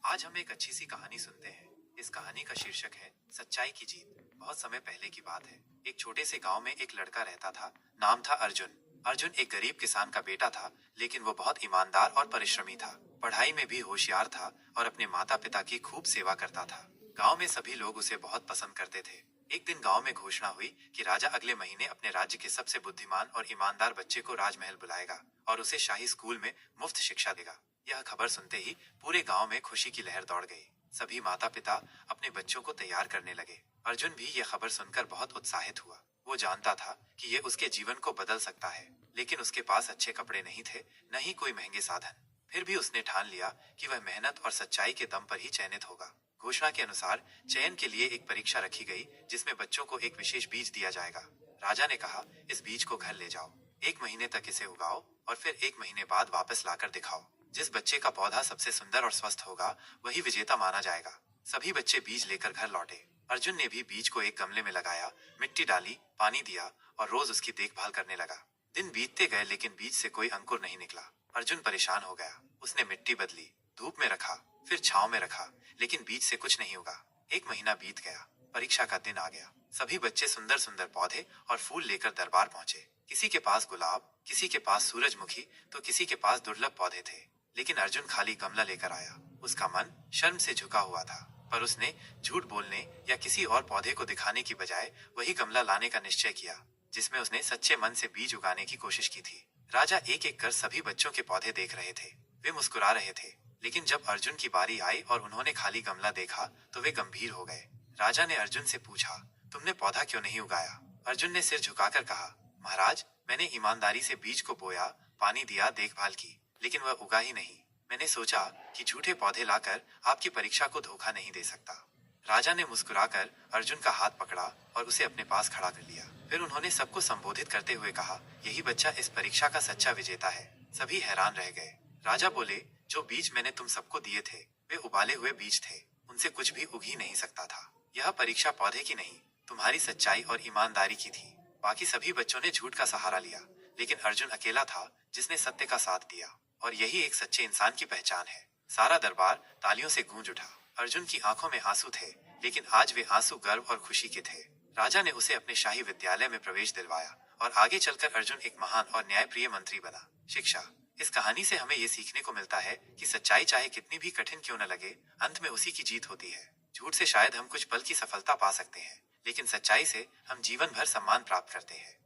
आज हम एक अच्छी सी कहानी सुनते हैं। इस कहानी का शीर्षक है सच्चाई की जीत। बहुत समय पहले की बात है। एक छोटे से गांव में एक लड़का रहता था। नाम था अर्जुन। अर्जुन एक गरीब किसान का बेटा था, लेकिन वो बहुत ईमानदार और परिश्रमी था। पढ़ाई में भी होशियार था और अपने माता पिता की खूब सेवा करता था। गांव में सभी लोग उसे बहुत पसंद करते थे। एक दिन गांव में घोषणा हुई कि राजा अगले महीने अपने राज्य के सबसे बुद्धिमान और ईमानदार बच्चे को राजमहल बुलाएगा और उसे शाही स्कूल में मुफ्त शिक्षा देगा। यह खबर सुनते ही पूरे गांव में खुशी की लहर दौड़ गई। सभी माता पिता अपने बच्चों को तैयार करने लगे। अर्जुन भी यह खबर सुनकर बहुत उत्साहित हुआ। वो जानता था कि यह उसके जीवन को बदल सकता है, लेकिन उसके पास अच्छे कपड़े नहीं थे, न ही कोई महंगे साधन। फिर भी उसने ठान लिया कि वह मेहनत और सच्चाई के दम पर ही चयनित होगा। घोषणा के अनुसार चयन के लिए एक परीक्षा रखी गई, जिसमें बच्चों को एक विशेष बीज दिया जाएगा। राजा ने कहा, इस बीज को घर ले जाओ, 1 महीने तक इसे उगाओ और फिर 1 महीने बाद वापस लाकर दिखाओ। जिस बच्चे का पौधा सबसे सुंदर और स्वस्थ होगा, वही विजेता माना जाएगा। सभी बच्चे बीज लेकर घर लौटे। अर्जुन ने भी बीज को एक गमले में लगाया, मिट्टी डाली, पानी दिया और रोज उसकी देखभाल करने लगा। दिन बीतते गए, लेकिन बीज से कोई अंकुर नहीं निकला। अर्जुन परेशान हो गया। उसने मिट्टी बदली, धूप में रखा, फिर छांव में रखा, लेकिन बीज से कुछ नहीं उगा। 1 महीना बीत गया। परीक्षा का दिन आ गया। सभी बच्चे सुंदर सुंदर पौधे और फूल लेकर दरबार पहुंचे। किसी के पास गुलाब, किसी के पास सूरजमुखी, तो किसी के पास दुर्लभ पौधे थे। लेकिन अर्जुन खाली गमला लेकर आया। उसका मन शर्म से झुका हुआ था, पर उसने झूठ बोलने या किसी और पौधे को दिखाने की बजाय वही गमला लाने का निश्चय किया, जिसमें उसने सच्चे मन से बीज उगाने की कोशिश की थी। राजा एक एक कर सभी बच्चों के पौधे देख रहे थे। वे मुस्कुरा रहे थे, लेकिन जब अर्जुन की बारी आई और उन्होंने खाली गमला देखा, तो वे गंभीर हो गए। राजा ने अर्जुन से पूछा, तुमने पौधा क्यों नहीं उगाया? अर्जुन ने सिर झुकाकर कहा, महाराज, मैंने ईमानदारी से बीज को बोया, पानी दिया, देखभाल की, लेकिन वह उगा ही नहीं। मैंने सोचा कि झूठे पौधे लाकर आपकी परीक्षा को धोखा नहीं दे सकता। राजा ने मुस्कुराकर अर्जुन का हाथ पकड़ा और उसे अपने पास खड़ा कर लिया। फिर उन्होंने सबको संबोधित करते हुए कहा, यही बच्चा इस परीक्षा का सच्चा विजेता है। सभी हैरान रह गए। राजा बोले, जो बीज मैंने तुम सबको दिए थे, वे उबाले हुए बीज थे। उनसे कुछ भी उग ही नहीं सकता था। यह परीक्षा पौधे की नहीं, तुम्हारी सच्चाई और ईमानदारी की थी। बाकी सभी बच्चों ने झूठ का सहारा लिया, लेकिन अर्जुन अकेला था जिसने सत्य का साथ दिया। और यही एक सच्चे इंसान की पहचान है। सारा दरबार तालियों से गूंज उठा। अर्जुन की आंखों में आंसू थे, लेकिन आज वे आंसू गर्व और खुशी के थे। राजा ने उसे अपने शाही विद्यालय में प्रवेश दिलवाया और आगे चलकर अर्जुन एक महान और न्यायप्रिय मंत्री बना। शिक्षा। इस कहानी से हमें ये सीखने को मिलता है कि सच्चाई चाहे कितनी भी कठिन क्यों न लगे, अंत में उसी की जीत होती है। झूठ से शायद हम कुछ पल की सफलता पा सकते हैं, लेकिन सच्चाई से हम जीवन भर सम्मान प्राप्त करते हैं।